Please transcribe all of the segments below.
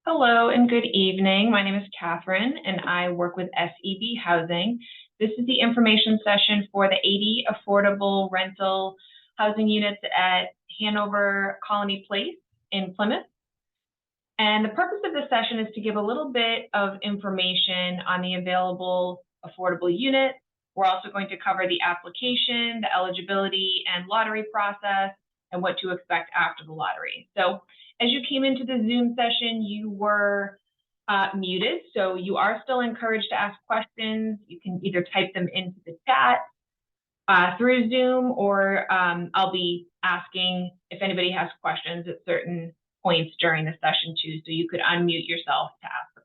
Hello and good evening. My name is Catherine and I work with SEB Housing. This is the information session for the 80 affordable rental housing units at Hanover Colony Place in Plymouth. And the purpose of this session is to give a little bit of information on the available affordable units. We're also going to cover the application, the eligibility and lottery process, and what to expect after the lottery. So as you came into the Zoom session, you were muted, so you are still encouraged to ask questions. You can either type them into the chat through Zoom, or I'll be asking if anybody has questions at certain points during the session too, so you could unmute yourself to ask the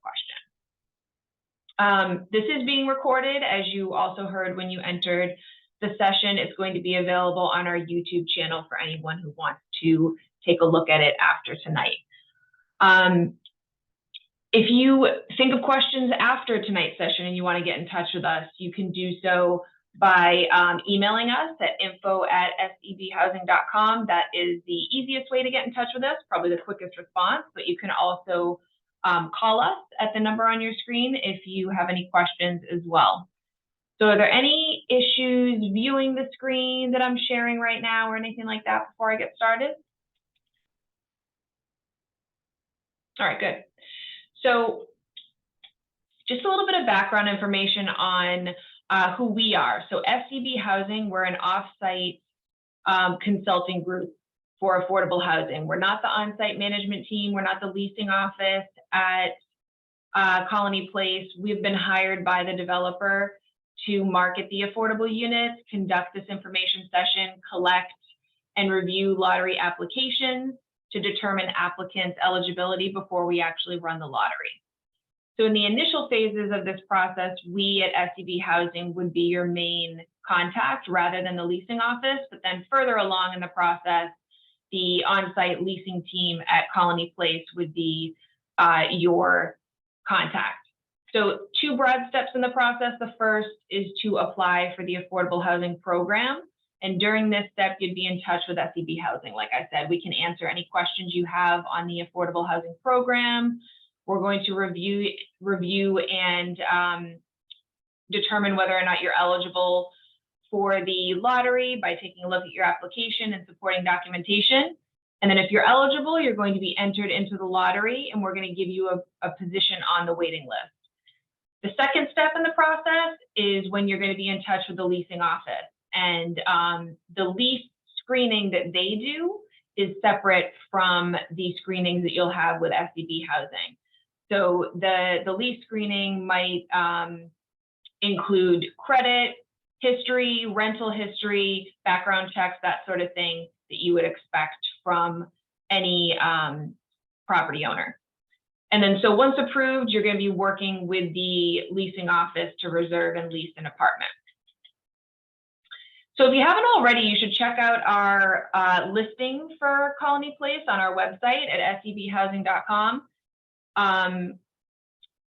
question. This is being recorded, as you also heard when you entered the session. It's going to be available on our YouTube channel for anyone who wants to take a look at it after tonight. If you think of questions after tonight's session and you want to get in touch with us, you can do so by emailing us at info@sebhousing.com. That is the easiest way to get in touch with us, probably the quickest response, but you can also call us at the number on your screen if you have any questions as well. So are there any issues viewing the screen that I'm sharing right now or anything like that before I get started? All right, good. So just a little bit of background information on who we are. So SEB Housing, we're an off-site consulting group for affordable housing. We're not the on-site management team. We're not the leasing office at Colony Place. We've been hired by the developer to market the affordable units, conduct this information session, collect and review lottery applications to determine applicants' eligibility before we actually run the lottery. So in the initial phases of this process, we at SEB Housing would be your main contact rather than the leasing office, but then further along in the process, the on-site leasing team at Colony Place would be your contact. So two broad steps in the process. The first is to apply for the affordable housing program. And during this step, you'd be in touch with SEB Housing. Like I said, we can answer any questions you have on the affordable housing program. We're going to review and determine whether or not you're eligible for the lottery by taking a look at your application and supporting documentation. And then if you're eligible, you're going to be entered into the lottery, and we're going to give you a position on the waiting list. The second step in the process is when you're going to be in touch with the leasing office. And the lease screening that they do is separate from the screenings that you'll have with SEB Housing. So the lease screening might include credit history, rental history, background checks, that sort of thing that you would expect from any property owner. And then so once approved, you're going to be working with the leasing office to reserve and lease an apartment. So if you haven't already, you should check out our listing for Colony Place on our website at sebhousing.com.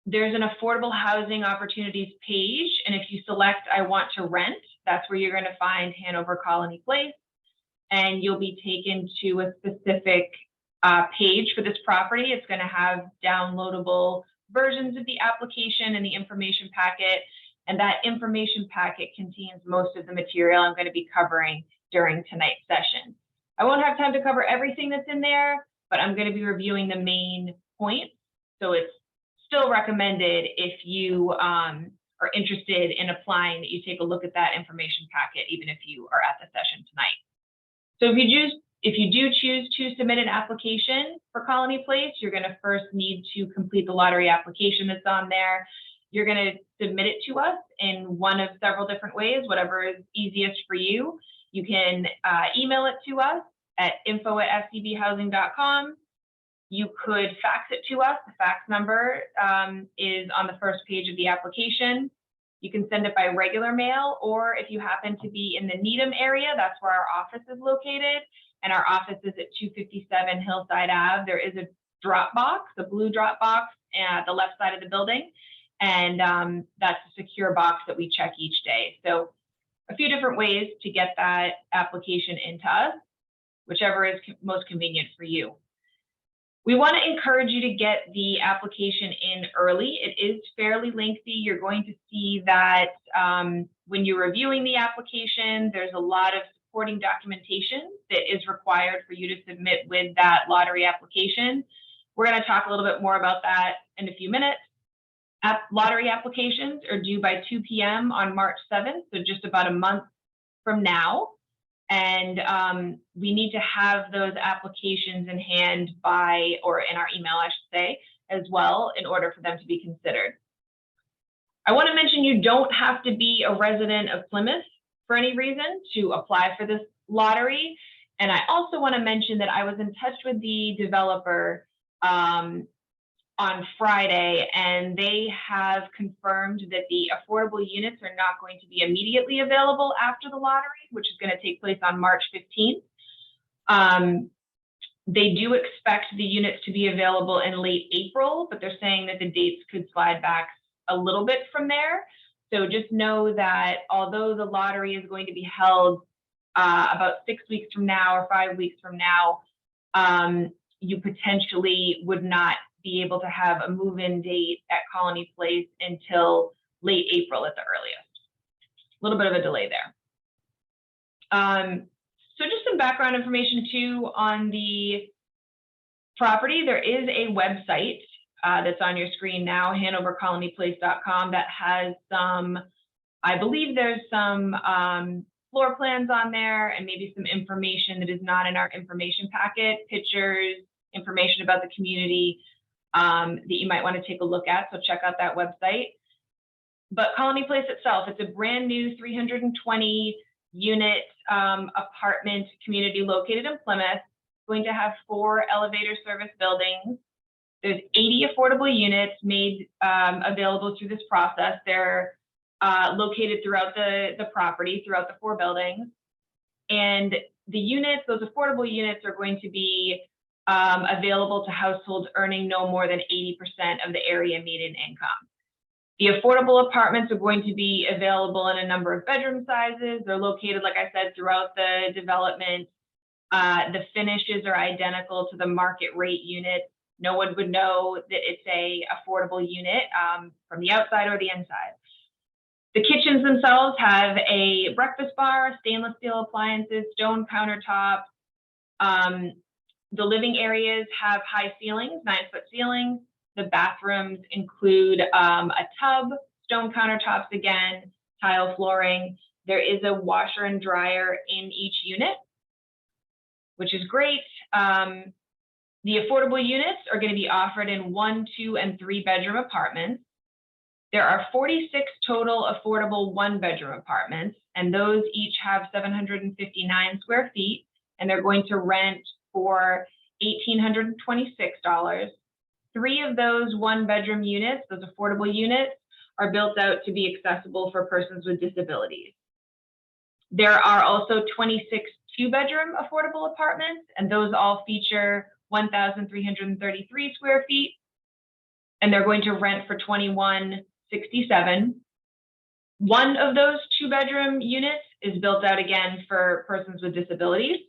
There's an affordable housing opportunities page, and if you select I want to rent, that's where you're going to find Hanover Colony Place, and you'll be taken to a specific page for this property. It's going to have downloadable versions of the application and the information packet. And that information packet contains most of the material I'm going to be covering during tonight's session. I won't have time to cover everything that's in there, but I'm going to be reviewing the main points. So it's still recommended if you are interested in applying that you take a look at that information packet, even if you are at the session tonight. So if you do choose to submit an application for Colony Place, you're going to first need to complete the lottery application that's on there. You're going to submit it to us in one of several different ways, whatever is easiest for you. You can email it to us at info@sebhousing.com. You could fax it to us. The fax number is on the first page of the application. You can send it by regular mail, or if you happen to be in the Needham area, that's where our office is located. And our office is at 257 Hillside Ave. There is a drop box, a blue drop box at the left side of the building. And that's a secure box that we check each day. So a few different ways to get that application into us, whichever is most convenient for you. We want to encourage you to get the application in early. It is fairly lengthy. You're going to see that when you're reviewing the application, there's a lot of supporting documentation that is required for you to submit with that lottery application. We're going to talk a little bit more about that in a few minutes. Lottery applications are due by 2 p.m. on March 7th, so just about a month from now. And we need to have those applications in hand by, or in our email, I should say, as well, in order for them to be considered. I want to mention you don't have to be a resident of Plymouth for any reason to apply for this lottery. And I also want to mention that I was in touch with the developer on Friday, and they have confirmed that the affordable units are not going to be immediately available after the lottery, which is going to take place on March 15th. They do expect the units to be available in late April, but they're saying that the dates could slide back a little bit from there. So just know that although the lottery is going to be held about 6 weeks from now or 5 weeks from now, you potentially would not be able to have a move-in date at Colony Place until late April at the earliest. A little bit of a delay there. So just some background information too on the property. There is a website that's on your screen now, hanovercolonyplace.com, that has some, I believe there's some floor plans on there and maybe some information that is not in our information packet, pictures, information about the community that you might want to take a look at. So check out that website. But Colony Place itself, it's a brand new 320 unit apartment community located in Plymouth. It's going to have 4 elevator service buildings. There's 80 affordable units made available through this process. They're located throughout the property, throughout the 4 buildings. And the units, those affordable units, are going to be available to households earning no more than 80% of the area median income. The affordable apartments are going to be available in a number of bedroom sizes. They're located, like I said, throughout the development. The finishes are identical to the market rate unit. No one would know that it's a affordable unit from the outside or the inside. The kitchens themselves have a breakfast bar, stainless steel appliances, stone countertops. The living areas have high ceilings, 9-foot ceilings. The bathrooms include a tub, stone countertops again, tile flooring. There is a washer and dryer in each unit, which is great. The affordable units are going to be offered in 1, 2, and 3 bedroom apartments. There are 46 total affordable 1-bedroom apartments, and those each have 759 square feet, and they're going to rent for $1,826. 3 of those 1-bedroom units, those affordable units, are built out to be accessible for persons with disabilities. There are also 26 2-bedroom affordable apartments, and those all feature 1,333 square feet, and they're going to rent for $2,167. One of those 2-bedroom units is built out again for persons with disabilities.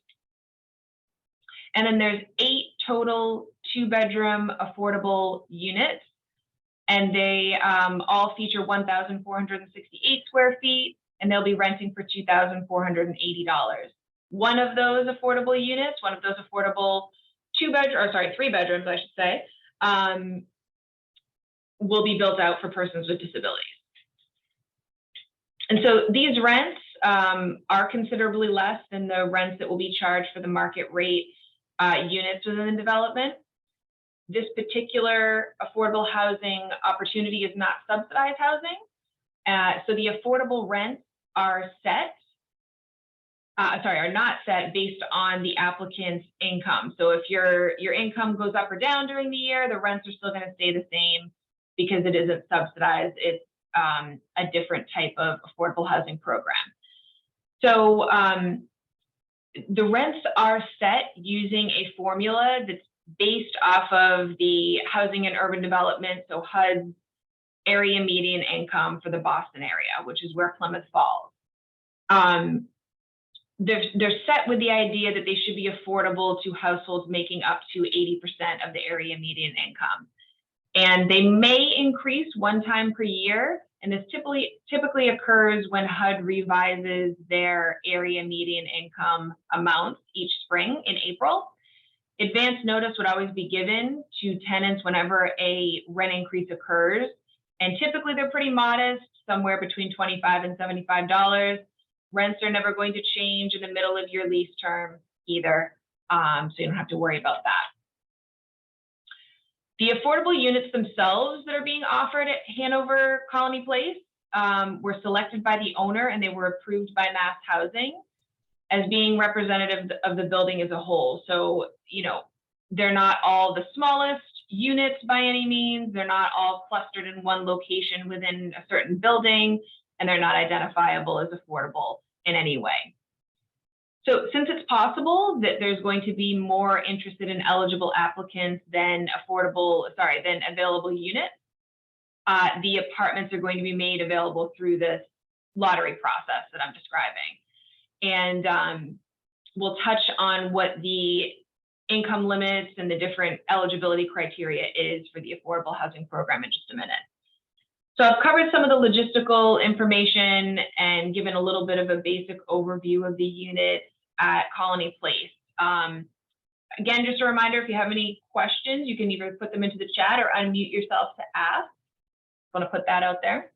And then there's 8 total 2-bedroom affordable units, and they all feature 1,468 square feet, and they'll be renting for $2,480. One of those affordable units, one of those affordable 3 bedrooms, I should say, will be built out for persons with disabilities. And so these rents are considerably less than the rents that will be charged for the market rate units within the development. This particular affordable housing opportunity is not subsidized housing. So the affordable rents are not set based on the applicant's income. So if your income goes up or down during the year, the rents are still going to stay the same because it isn't subsidized. It's a different type of affordable housing program. So the rents are set using a formula that's based off of the Housing and Urban Development, so HUD's area median income for the Boston area, which is where Plymouth falls. they're set with the idea that they should be affordable to households making up to 80% of the area median income. And they may increase one time per year. And this typically occurs when HUD revises their area median income amounts each spring in April. Advance notice would always be given to tenants whenever a rent increase occurs. And typically they're pretty modest, somewhere between $25 and $75. Rents are never going to change in the middle of your lease term either, so you don't have to worry about that. The affordable units themselves that are being offered at Hanover Colony Place were selected by the owner, and they were approved by Mass Housing as being representative of the building as a whole. So, you know, they're not all the smallest units by any means. They're not all clustered in one location within a certain building, and they're not identifiable as affordable in any way. So since it's possible that there's going to be more interested in eligible applicants than available units, the apartments are going to be made available through this lottery process that I'm describing. And we'll touch on what the income limits and the different eligibility criteria is for the affordable housing program in just a minute. So I've covered some of the logistical information and given a little bit of a basic overview of the unit at Colony Place. Again, just a reminder, if you have any questions, you can either put them into the chat or unmute yourself to ask. I want to put that out there.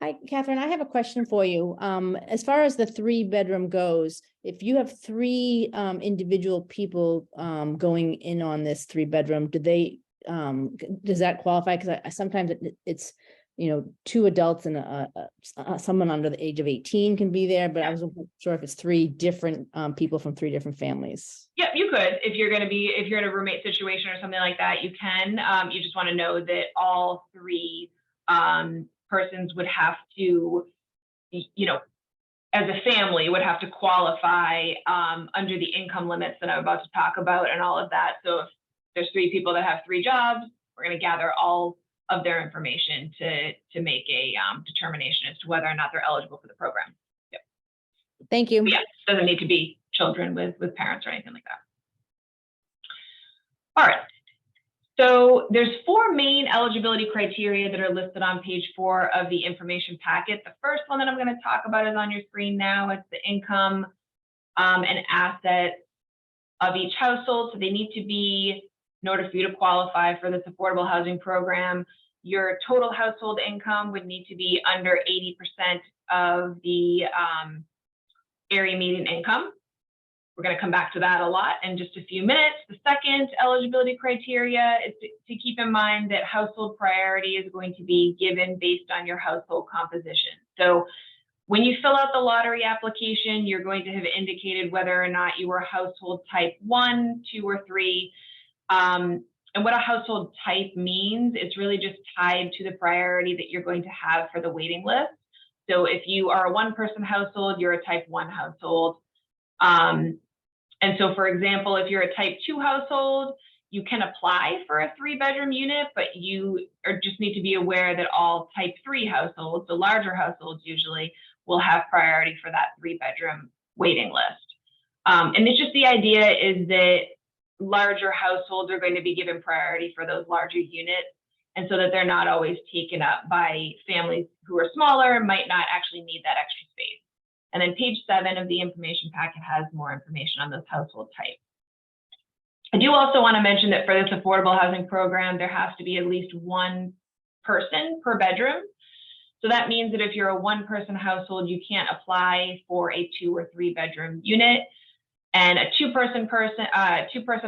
Hi, Catherine, I have a question for you. As far as the 3-bedroom goes, if you have 3 individual people going in on this 3-bedroom, does that qualify? Because sometimes it's, you know, 2 adults and someone under the age of 18 can be there, but I wasn't sure if it's 3 different people from 3 different families. Yeah, you could. If you're in a roommate situation or something like that, you can. You just want to know that all 3 persons would have to, you know, as a family would have to qualify under the income limits that I'm about to talk about and all of that. So if there's 3 people that have 3 jobs, we're going to gather all of their information to make a determination as to whether or not they're eligible for the program. Yep. Thank you. But yeah, it doesn't need to be children with parents or anything like that. All right. So there's 4 main eligibility criteria that are listed on page 4 of the information packet. The first one that I'm going to talk about is on your screen now. It's the income and assets of each household. So they need to be, in order for you to qualify for this affordable housing program, your total household income would need to be under 80% of the area median income. We're going to come back to that a lot in just a few minutes. The second eligibility criteria is to keep in mind that household priority is going to be given based on your household composition. So when you fill out the lottery application, you're going to have indicated whether or not you were household type 1, 2, or 3. And what a household type means, it's really just tied to the priority that you're going to have for the waiting list. So if you are a 1-person household, you're a type 1 household. And so, for example, if you're a type 2 household, you can apply for a 3-bedroom unit, but you just need to be aware that all type 3 households, the larger households usually, will have priority for that 3-bedroom waiting list. And it's just the idea is that larger households are going to be given priority for those larger units, and so that they're not always taken up by families who are smaller and might not actually need that extra space. And then page 7 of the information packet has more information on those household types. I do also want to mention that for this affordable housing program, there has to be at least 1 person per bedroom. So that means that if you're a 1-person household, you can't apply for a 2 or 3-bedroom unit. And a 2-person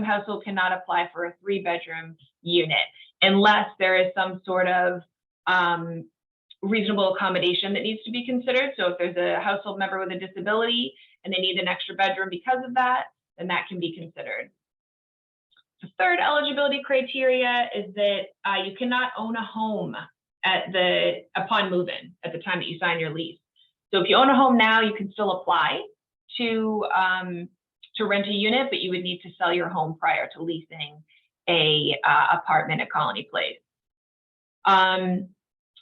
household cannot apply for a 3-bedroom unit unless there is some sort of reasonable accommodation that needs to be considered. So if there's a household member with a disability and they need an extra bedroom because of that, then that can be considered. The third eligibility criteria is that you cannot own a home upon move-in at the time that you sign your lease. So if you own a home now, you can still apply to rent a unit, but you would need to sell your home prior to leasing a apartment at Colony Place.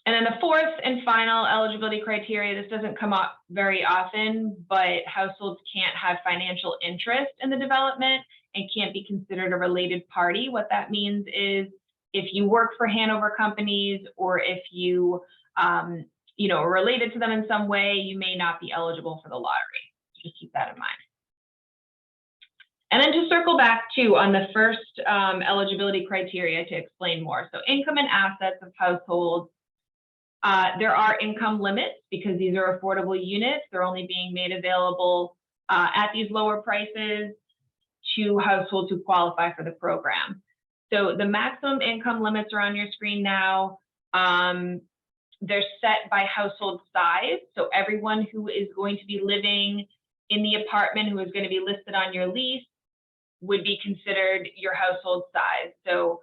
And then the fourth and final eligibility criteria, this doesn't come up very often, but households can't have financial interest in the development and can't be considered a related party. What that means is if you work for Hanover companies or if you, are related to them in some way, you may not be eligible for the lottery. Just keep that in mind. And then to circle back too on the first eligibility criteria to explain more. So income and assets of households. There are income limits because these are affordable units. They're only being made available at these lower prices to households who qualify for the program. So the maximum income limits are on your screen now. They're set by household size. So everyone who is going to be living in the apartment who is going to be listed on your lease would be considered your household size. So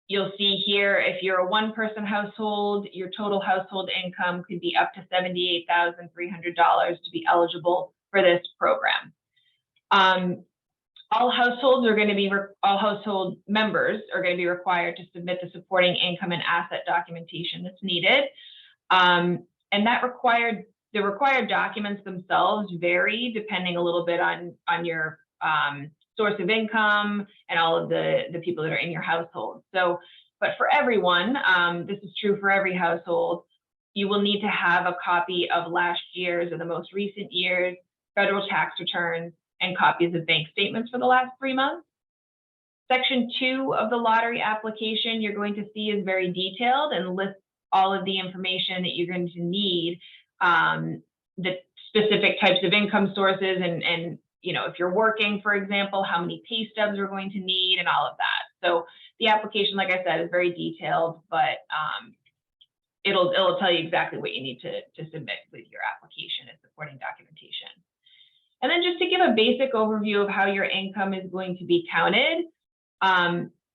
you'll see here, if you're a one-person household, your total household income could be up to $78,300 to be eligible for this program. All household members are going to be required to submit the supporting income and asset documentation that's needed. And the required documents themselves vary depending a little bit on your source of income and all of the people that are in your household. So, but for everyone, this is true for every household, you will need to have a copy of last year's or the most recent year's federal tax returns and copies of bank statements for the last 3 months. Section 2 of the lottery application you're going to see is very detailed and lists all of the information that you're going to need, the specific types of income sources and if you're working, for example, how many pay stubs we're going to need and all of that. So the application, like I said, is very detailed, but it'll tell you exactly what you need to submit with your application and supporting documentation. And then just to give a basic overview of how your income is going to be counted,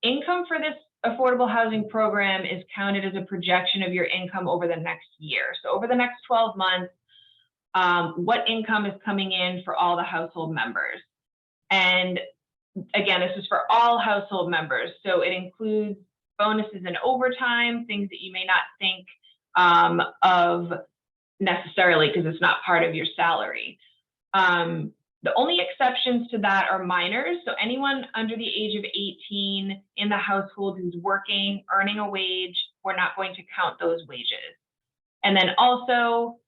income for this affordable housing program is counted as a projection of your income over the next year. So over the next 12 months, what income is coming in for all the household members. And again, this is for all household members. So it includes bonuses and overtime, things that you may not think of necessarily because it's not part of your salary. The only exceptions to that are minors. So anyone under the age of 18 in the household who's working, earning a wage, we're not going to count those wages. And then also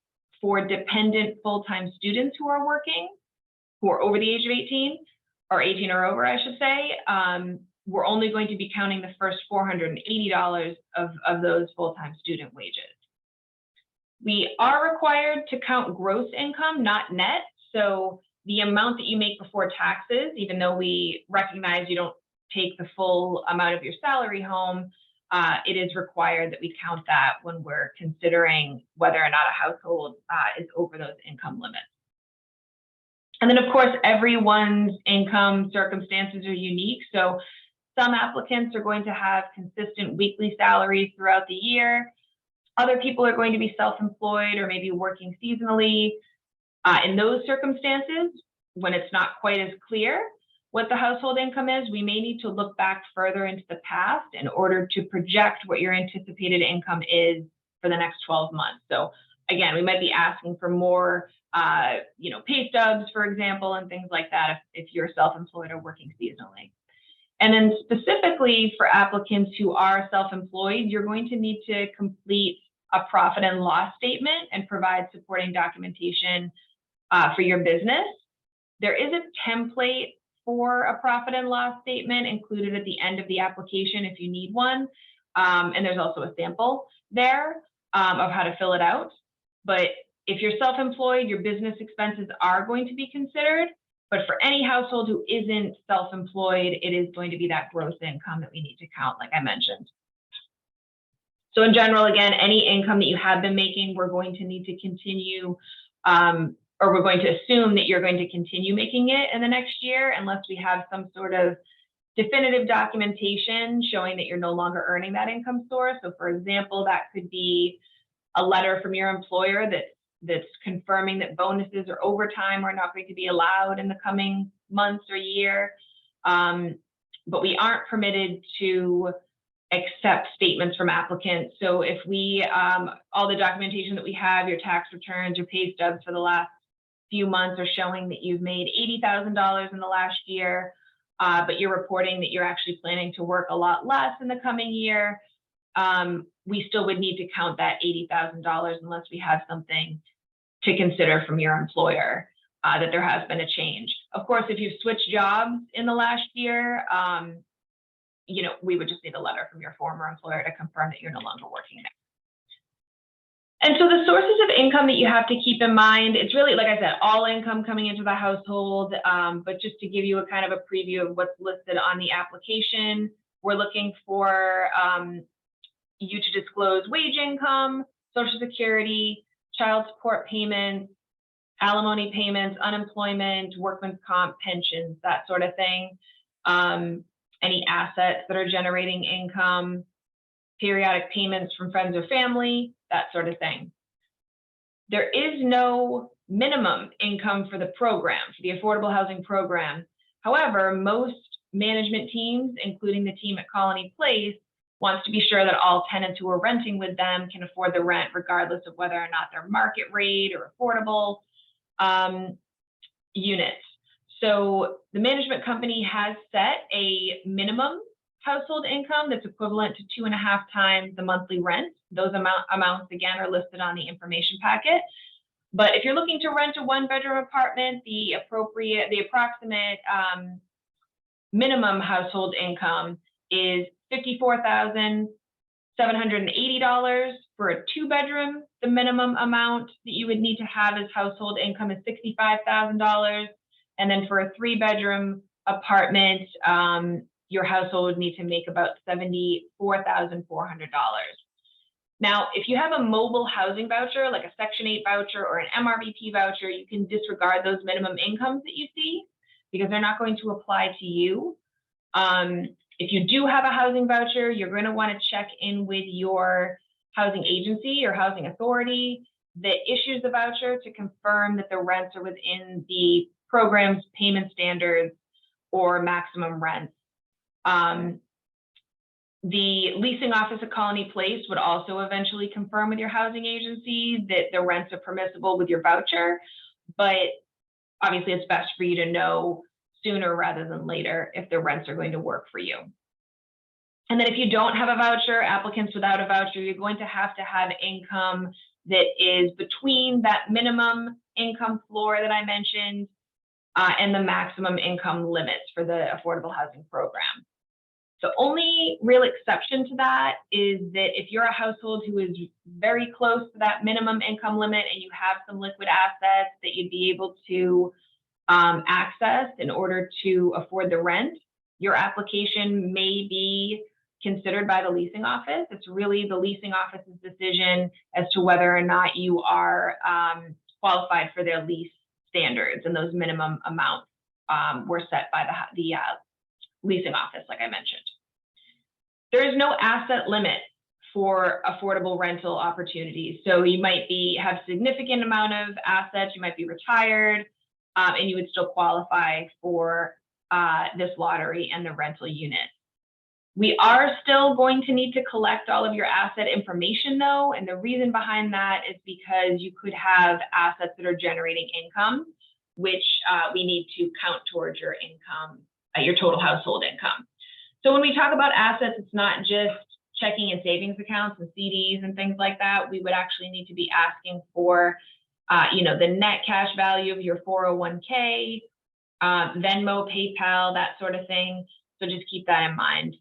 for dependent full-time students who are working, who are over the age of 18, or 18 or over, I should say, we're only going to be counting the first $480 of those full-time student wages. We are required to count gross income, not net. So the amount that you make before taxes, even though we recognize you don't take the full amount of your salary home, it is required that we count that when we're considering whether or not a household is over those income limits. And then, of course, everyone's income circumstances are unique. So some applicants are going to have consistent weekly salaries throughout the year. Other people are going to be self-employed or maybe working seasonally. In those circumstances, when it's not quite as clear what the household income is, we may need to look back further into the past in order to project what your anticipated income is for the next 12 months. So again, we might be asking for more, pay stubs, for example, and things like that if you're self-employed or working seasonally. And then specifically for applicants who are self-employed, you're going to need to complete a profit and loss statement and provide supporting documentation for your business. There is a template for a profit and loss statement included at the end of the application if you need one. And there's also a sample there of how to fill it out. But if you're self-employed, your business expenses are going to be considered. But for any household who isn't self-employed, it is going to be that gross income that we need to count, like I mentioned. So in general, again, any income that you have been making, we're going to need to continue, or we're going to assume that you're going to continue making it in the next year unless we have some sort of definitive documentation showing that you're no longer earning that income source. So for example, that could be a letter from your employer that's confirming that bonuses or overtime are not going to be allowed in the coming months or year. But we aren't permitted to accept statements from applicants. So if we, all the documentation that we have, your tax returns, your pay stubs for the last few months are showing that you've made $80,000 in the last year, but you're reporting that you're actually planning to work a lot less in the coming year, we still would need to count that $80,000 unless we have something to consider from your employer that there has been a change. Of course, if you've switched jobs in the last year, you know, we would just need a letter from your former employer to confirm that you're no longer working there. And so the sources of income that you have to keep in mind, it's really, like I said, all income coming into the household, but just to give you a kind of a preview of what's listed on the application, we're looking for you to disclose wage income, Social Security, child support payments, alimony payments, unemployment, workman's comp, pensions, that sort of thing. Any assets that are generating income, periodic payments from friends or family, that sort of thing. There is no minimum income for the program, for the affordable housing program. However, most management teams, including the team at Colony Place, wants to be sure that all tenants who are renting with them can afford the rent regardless of whether or not they're market rate or affordable units. So the management company has set a minimum household income that's equivalent to 2.5 times the monthly rent. Those amounts, again, are listed on the information packet. But if you're looking to rent a 1-bedroom apartment, the approximate minimum household income is $54,780. For a 2-bedroom, the minimum amount that you would need to have as household income is $65,000. And then for a 3-bedroom apartment, your household would need to make about $74,400. Now, if you have a mobile housing voucher, like a Section 8 voucher or an MRVP voucher, you can disregard those minimum incomes that you see because they're not going to apply to you. If you do have a housing voucher, you're going to want to check in with your housing agency or housing authority that issues the voucher to confirm that the rents are within the program's payment standards or maximum rents. The leasing office at Colony Place would also eventually confirm with your housing agency that the rents are permissible with your voucher, but obviously it's best for you to know sooner rather than later if the rents are going to work for you. And then if you don't have a voucher, applicants without a voucher, you're going to have income that is between that minimum income floor that I mentioned and the maximum income limits for the affordable housing program. The only real exception to that is that if you're a household who is very close to that minimum income limit and you have some liquid assets that you'd be able to access in order to afford the rent, your application may be considered by the leasing office. It's really the leasing office's decision as to whether or not you are qualified for their lease standards, and those minimum amounts were set by the leasing office, like I mentioned. There is no asset limit for affordable rental opportunities. So you might have significant amount of assets, you might be retired, and you would still qualify for this lottery and the rental unit. We are still going to need to collect all of your asset information though, and the reason behind that is because you could have assets that are generating income, which we need to count towards your income, your total household income. So when we talk about assets, it's not just checking and savings accounts and CDs and things like that. We would actually need to be asking for, the net cash value of your 401k, Venmo, PayPal, that sort of thing. So just keep that in mind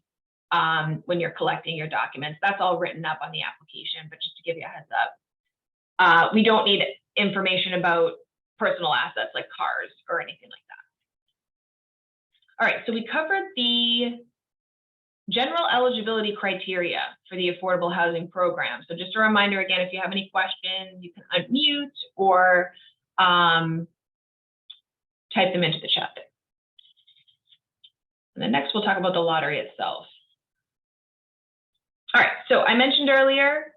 when you're collecting your documents. That's all written up on the application, but just to give you a heads up. We don't need information about personal assets like cars or anything like that. All right, so we covered the general eligibility criteria for the affordable housing program. So just a reminder again, if you have any questions, you can unmute or type them into the chat. And then next we'll talk about the lottery itself. All right, so I mentioned earlier,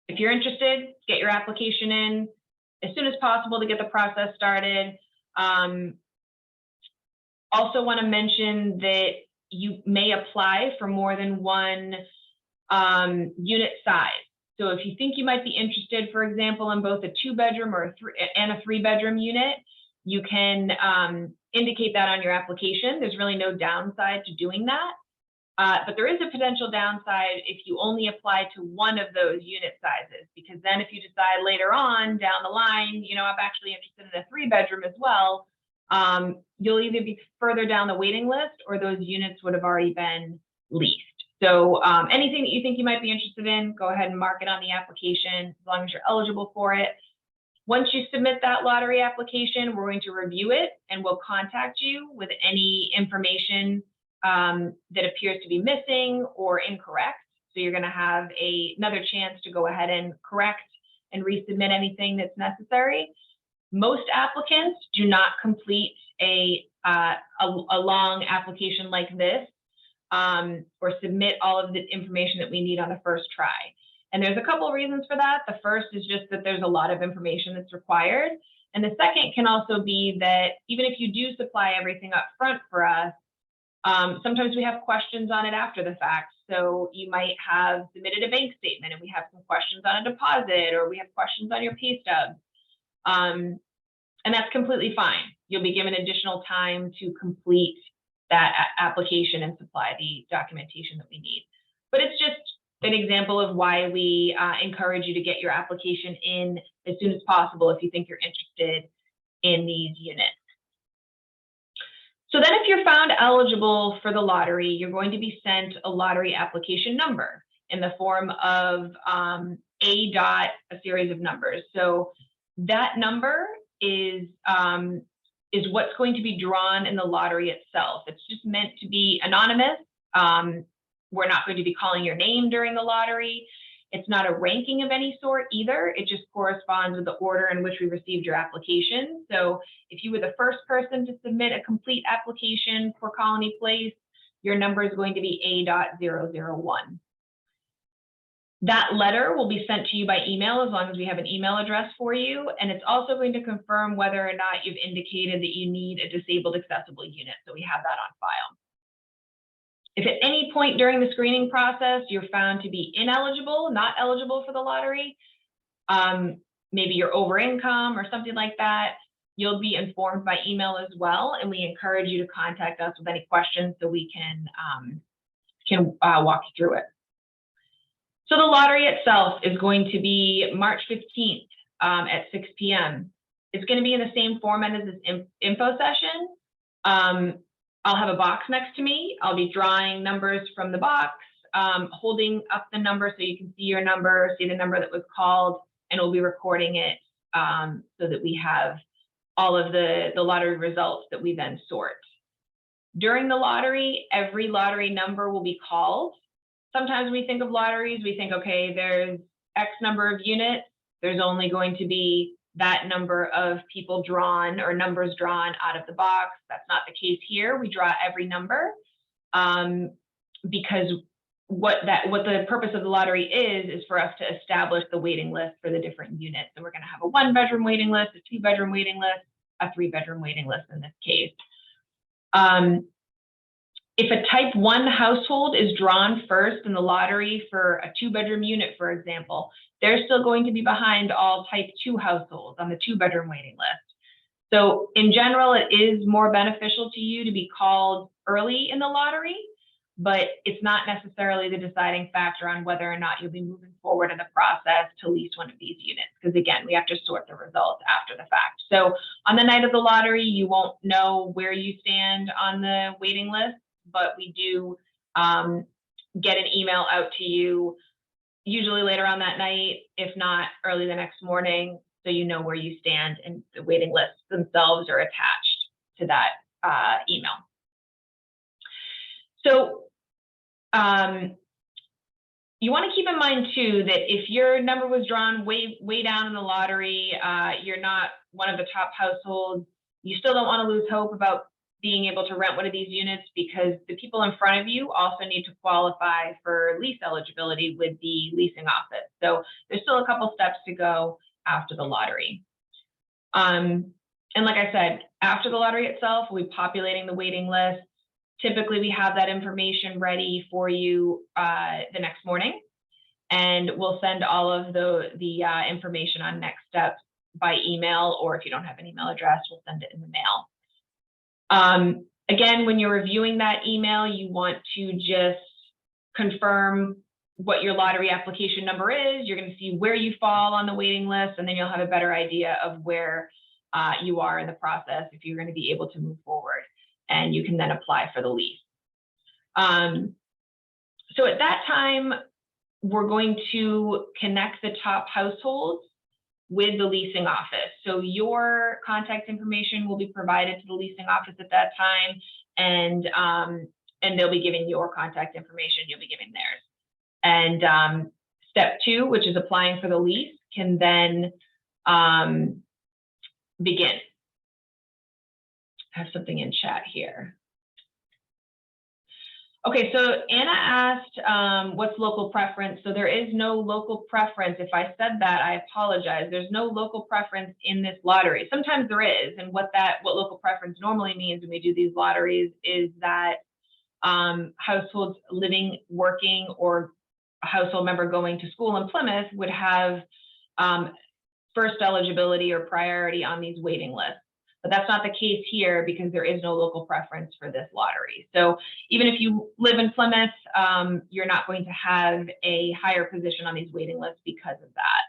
if you're interested, get your application in as soon as possible to get the process started. Also want to mention that you may apply for more than one unit size. So if you think you might be interested, for example, in both a 2-bedroom or a 3-bedroom unit, you can indicate that on your application. There's really no downside to doing that. But there is a potential downside if you only apply to one of those unit sizes, because then if you decide later on down the line, I'm actually interested in a 3-bedroom as well, you'll either be further down the waiting list or those units would have already been leased. So anything that you think you might be interested in, go ahead and mark it on the application as long as you're eligible for it. Once you submit that lottery application, we're going to review it and we'll contact you with any information that appears to be missing or incorrect. So you're going to have another chance to go ahead and correct and resubmit anything that's necessary. Most applicants do not complete a long application like this or submit all of the information that we need on the first try. And there's a couple of reasons for that. The first is just that there's a lot of information that's required. And the second can also be that even if you do supply everything up front for us, sometimes we have questions on it after the fact. So you might have submitted a bank statement and we have some questions on a deposit, or we have questions on your pay stubs. And that's completely fine. You'll be given additional time to complete that application and supply the documentation that we need. But it's just an example of why we encourage you to get your application in as soon as possible if you think you're interested in these units. So then if you're found eligible for the lottery, you're going to be sent a lottery application number in the form of a series of numbers. So that number is what's going to be drawn in the lottery itself. It's just meant to be anonymous. We're not going to be calling your name during the lottery. It's not a ranking of any sort either. It just corresponds with the order in which we received your application. So if you were the first person to submit a complete application for Colony Place, your number is going to be A.001. That letter will be sent to you by email as long as we have an email address for you. And it's also going to confirm whether or not you've indicated that you need a disabled accessible unit. So we have that on file. If at any point during the screening process you're found to be ineligible, not eligible for the lottery, maybe you're over income or something like that, you'll be informed by email as well. And we encourage you to contact us with any questions so we can walk you through it. So the lottery itself is going to be March 15th at 6 p.m. It's going to be in the same format as this info session. I'll have a box next to me. I'll be drawing numbers from the box, holding up the number so you can see your number, see the number that was called, and we'll be recording it so that we have all of the lottery results that we then sort. During the lottery, every lottery number will be called. Sometimes when we think of lotteries, we think, okay, there's X number of units. There's only going to be that number of people drawn or numbers drawn out of the box. That's not the case here. We draw every number because what the purpose of the lottery is for us to establish the waiting list for the different units. And we're going to have a 1-bedroom waiting list, a 2-bedroom waiting list, a 3-bedroom waiting list in this case. If a type 1 household is drawn first in the lottery for a 2-bedroom unit, for example, they're still going to be behind all type 2 households on the 2-bedroom waiting list. So in general, it is more beneficial to you to be called early in the lottery, but it's not necessarily the deciding factor on whether or not you'll be moving forward in the process to lease one of these units. Because again, we have to sort the results after the fact. So on the night of the lottery, you won't know where you stand on the waiting list, but we do get an email out to you usually later on that night, if not early the next morning, so you know where you stand, and the waiting lists themselves are attached to that email. So you want to keep in mind too that if your number was drawn way down in the lottery, you're not one of the top households, you still don't want to lose hope about being able to rent one of these units, because the people in front of you also need to qualify for lease eligibility with the leasing office. So there's still a couple steps to go after the lottery. And like I said, after the lottery itself, we'll be populating the waiting list. typically we have that information ready for you the next morning, and we'll send all of the information on next steps by email, or if you don't have an email address, we'll send it in the mail. Again, when you're reviewing that email, you want to just confirm what your lottery application number is. You're going to see where you fall on the waiting list, and then you'll have a better idea of where you are in the process, if you're going to be able to move forward, and you can then apply for the lease. So at that time, we're going to connect the top households with the leasing office. So your contact information will be provided to the leasing office at that time, and they'll be giving your contact information, you'll be giving theirs. And step 2, which is applying for the lease, can then begin. I have something in chat here. Okay, so Anna asked what's local preference. So there is no local preference. If I said that, I apologize. There's no local preference in this lottery. Sometimes there is, and what local preference normally means when we do these lotteries is that households living, working, or a household member going to school in Plymouth would have first eligibility or priority on these waiting lists. But that's not the case here because there is no local preference for this lottery. So even if you live in Plymouth, you're not going to have a higher position on these waiting lists because of that.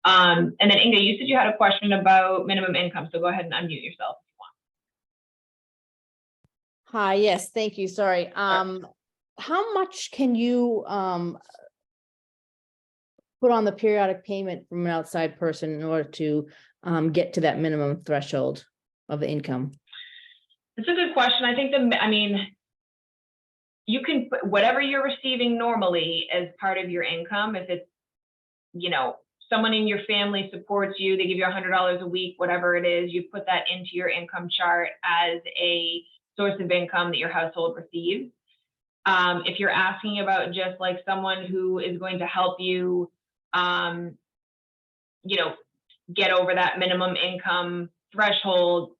And then Inga, you said you had a question about minimum income, so go ahead and unmute yourself if you want. Hi, yes, thank you, sorry. How much can you put on the periodic payment from an outside person in order to get to that minimum threshold of the income? It's a good question. I think you can put whatever you're receiving normally as part of your income. If it's, someone in your family supports you, they give you $100 a week, whatever it is, you put that into your income chart as a source of income that your household receives. If you're asking about just like someone who is going to help you, get over that minimum income threshold,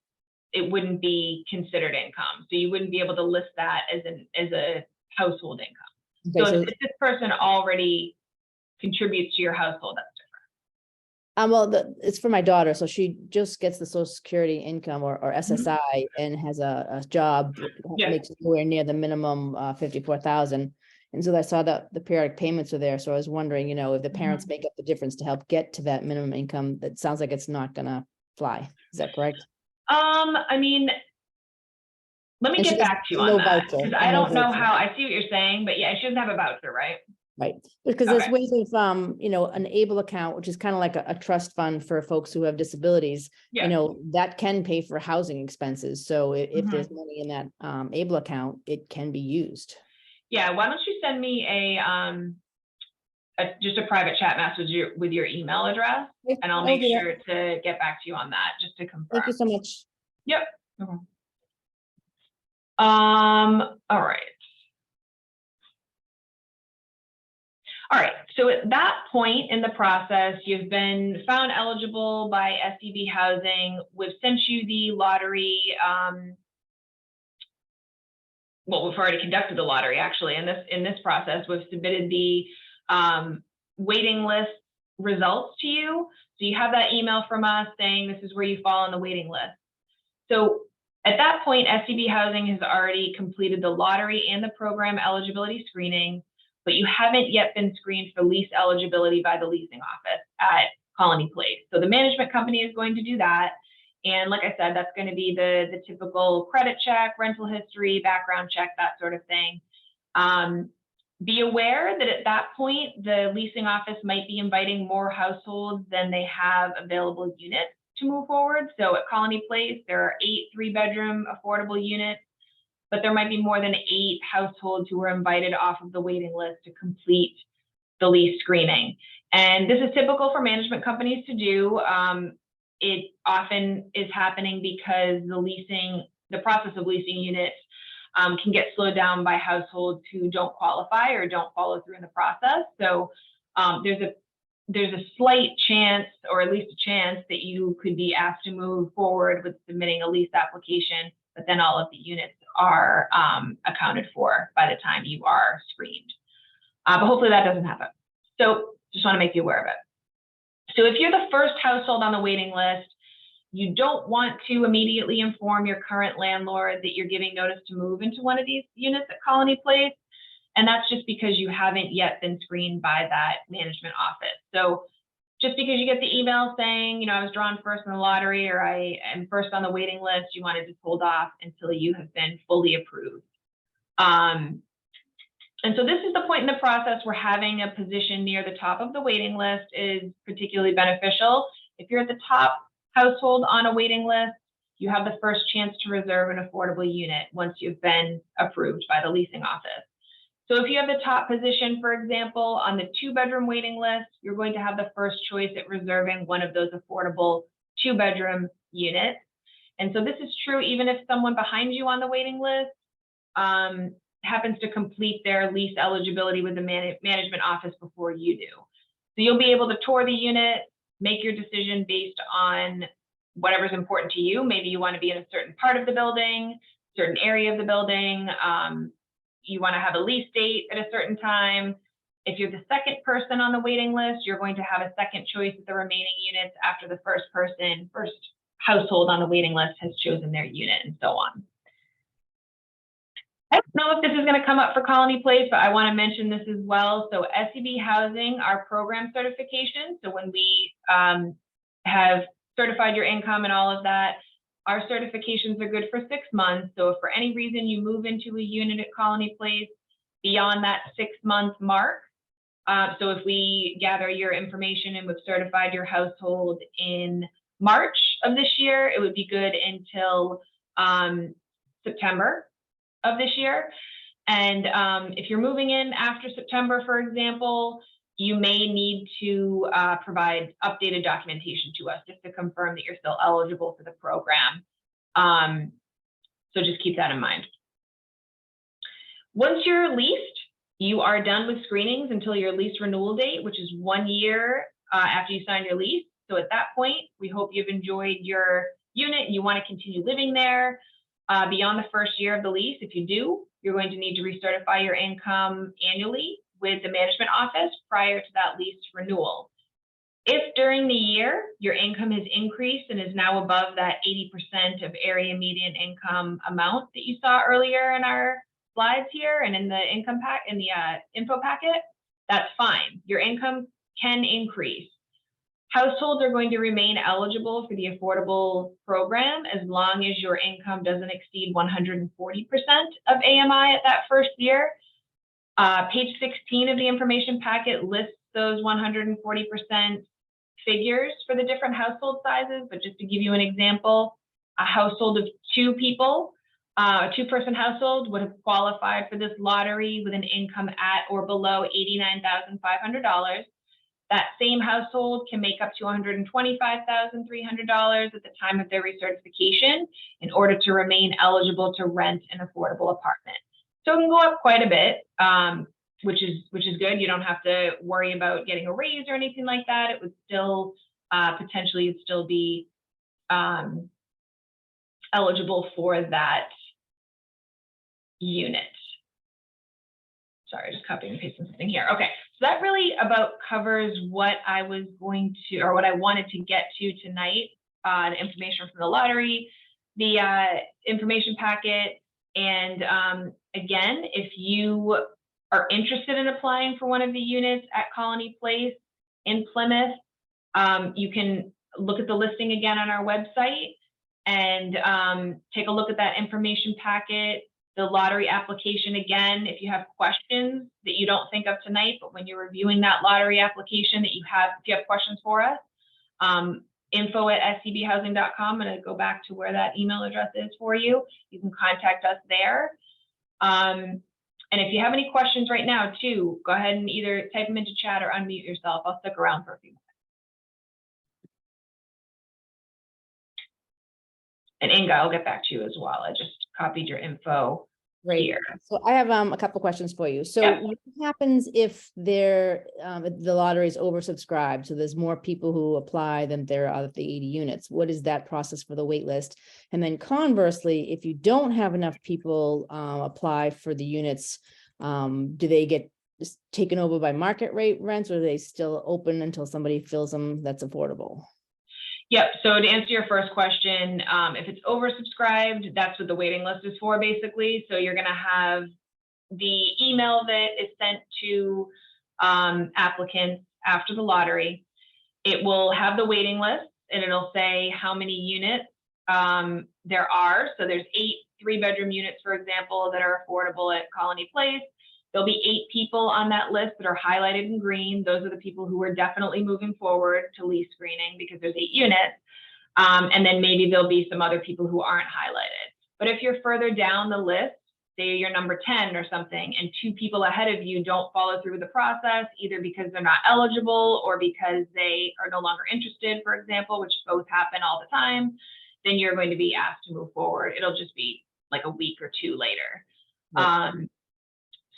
it wouldn't be considered income. So you wouldn't be able to list that as a household income. Okay, so if this person already contributes to your household, that's different. Well, it's for my daughter, so she just gets the Social Security income or SSI and has a job that makes nowhere near the minimum 54,000. And so I saw that the periodic payments are there. So I was wondering, if the parents make up the difference to help get to that minimum income, that sounds like it's not gonna fly. Is that correct? Let me get back to you on that, because I don't know how, I see what you're saying, but yeah, she doesn't have a voucher, right? Right, because there's ways of, an ABLE account, which is kind of like a trust fund for folks who have disabilities, that can pay for housing expenses. So if there's money in that ABLE account, it can be used. Yeah, why don't you send me just a private chat message with your email address, and I'll make sure to get back to you on that, just to confirm. Thank you so much. Yep. All right. All right, so at that point in the process, you've been found eligible by SCB Housing. We've sent you the lottery. Well, we've already conducted the lottery, actually. In this process, we've submitted the waiting list results to you. So you have that email from us saying this is where you fall on the waiting list. So at that point, SCB Housing has already completed the lottery and the program eligibility screening, but you haven't yet been screened for lease eligibility by the leasing office at Colony Place. So the management company is going to do that. And like I said, that's going to be the typical credit check, rental history, background check, that sort of thing. Be aware that at that point, the leasing office might be inviting more households than they have available units to move forward. So at Colony Place, there are 8 3-bedroom affordable units, but there might be more than 8 households who were invited off of the waiting list to complete the lease screening. And this is typical for management companies to do. It often is happening because the process of leasing units can get slowed down by households who don't qualify or don't follow through in the process. So there's a slight chance, or at least a chance, that you could be asked to move forward with submitting a lease application, but then all of the units are accounted for by the time you are screened. But hopefully that doesn't happen. So just want to make you aware of it. So if you're the first household on the waiting list, you don't want to immediately inform your current landlord that you're giving notice to move into one of these units at Colony Place. And that's just because you haven't yet been screened by that management office. So just because you get the email saying, you know, I was drawn first in the lottery or I am first on the waiting list, you want to just hold off until you have been fully approved. And so this is the point in the process where having a position near the top of the waiting list is particularly beneficial. If you're at the top household on a waiting list, you have the first chance to reserve an affordable unit once you've been approved by the leasing office. So if you have the top position, for example, on the 2-bedroom waiting list, you're going to have the first choice at reserving one of those affordable 2-bedroom units. And so this is true even if someone behind you on the waiting list happens to complete their lease eligibility with the management office before you do. So you'll be able to tour the unit, make your decision based on whatever's important to you. Maybe you want to be in a certain part of the building, certain area of the building. You want to have a lease date at a certain time. If you're the second person on the waiting list, you're going to have a second choice at the remaining units after the first household on the waiting list has chosen their unit, and so on. I don't know if this is going to come up for Colony Place, but I want to mention this as well. So SEB Housing, our program certification. So when we have certified your income and all of that, our certifications are good for 6 months. So if for any reason you move into a unit at Colony Place beyond that 6-month mark, so if we gather your information and we've certified your household in March of this year, it would be good until September of this year. And if you're moving in after September, for example, you may need to provide updated documentation to us just to confirm that you're still eligible for the program. So just keep that in mind. Once you're leased, you are done with screenings until your lease renewal date, which is 1 year after you sign your lease. So at that point, we hope you've enjoyed your unit and you want to continue living there. Beyond the first year of the lease, if you do, you're going to need to recertify your income annually with the management office prior to that lease renewal. If during the year your income has increased and is now above that 80% of area median income amount that you saw earlier in our slides here and in the income pack in the info packet, that's fine. Your income can increase. Households are going to remain eligible for the affordable program as long as your income doesn't exceed 140% of AMI at that first year. Page 16 of the information packet lists those 140% figures for the different household sizes, but just to give you an example, a household of 2 people, a 2-person household would have qualified for this lottery with an income at or below $89,500. That same household can make up to $125,300 at the time of their recertification in order to remain eligible to rent an affordable apartment. So it can go up quite a bit, which is good. You don't have to worry about getting a raise or anything like that. It would still potentially it'd still be eligible for that unit. Sorry, just copying and pasting something here. Okay, so that really about covers what I was going to, or what I wanted to get to tonight. The information from the lottery, the information packet, and again, if you are interested in applying for one of the units at Colony Place in Plymouth, you can look at the listing again on our website and take a look at that information packet. The lottery application again, if you have questions that you don't think of tonight, but when you're reviewing that lottery application that if you have questions for us, info@scbhousing.com, and I'll go back to where that email address is for you. You can contact us there. And if you have any questions right now too, go ahead and either type them into chat or unmute yourself. I'll stick around for a few minutes. And Inga, I'll get back to you as well. I just copied your info Great. here. So I have a couple questions for you. So Yep. what happens if the lottery is oversubscribed? So there's more people who apply than there are of the 80 units. What is that process for the wait list? And then conversely, if you don't have enough people apply for the units, do they get just taken over by market rate rents, or are they still open until somebody fills them that's affordable? Yep. So to answer your first question, if it's oversubscribed, that's what the waiting list is for, basically. So you're going to have the email that is sent to applicants after the lottery. It will have the waiting list, and it'll say how many units there are. So there's 8 3-bedroom units, for example, that are affordable at Colony Place. There'll be 8 people on that list that are highlighted in green. Those are the people who are definitely moving forward to lease screening because there's 8 units. And then maybe there'll be some other people who aren't highlighted. But if you're further down the list, say you're number 10 or something, and 2 people ahead of you don't follow through with the process, either because they're not eligible or because they are no longer interested, for example, which both happen all the time, then you're going to be asked to move forward. It'll just be like a week or 2 later. Right.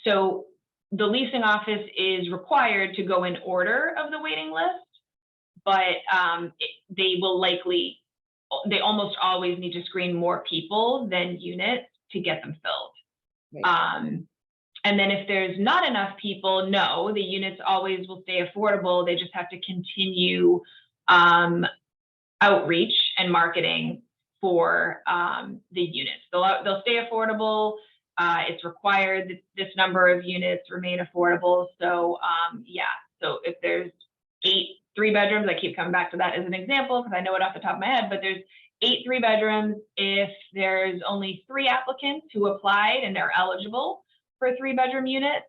So the leasing office is required to go in order of the waiting list, but they almost always need to screen more people than units to get them filled. Right. And then if there's not enough people, no, the units always will stay affordable. They just have to continue outreach and marketing for the units. They'll stay affordable. It's required that this number of units remain affordable. So yeah, so if there's 8 3-bedrooms, I keep coming back to that as an example because I know it off the top of my head, but there's 8 3-bedrooms. If there's only 3 applicants who applied and they're eligible for a 3-bedroom unit,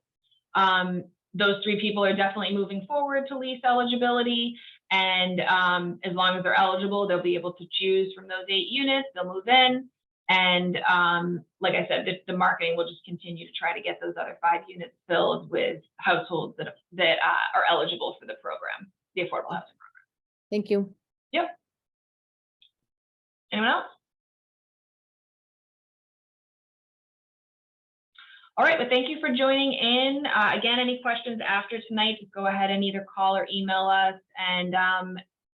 those 3 people are definitely moving forward to lease eligibility. And as long as they're eligible, they'll be able to choose from those 8 units. They'll move in. And like I said, the marketing will just continue to try to get those other 5 units filled with households that are eligible for the program, the affordable housing program. Thank you. Yep. Anyone else? All right, well, thank you for joining in. Again, any questions after tonight, just go ahead and either call or email us. And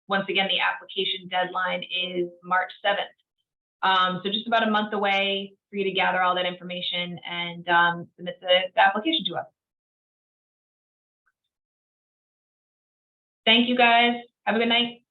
once again, the application deadline is March 7th. So just about a month away for you to gather all that information and submit the application to us. Thank you, guys. Have a good night.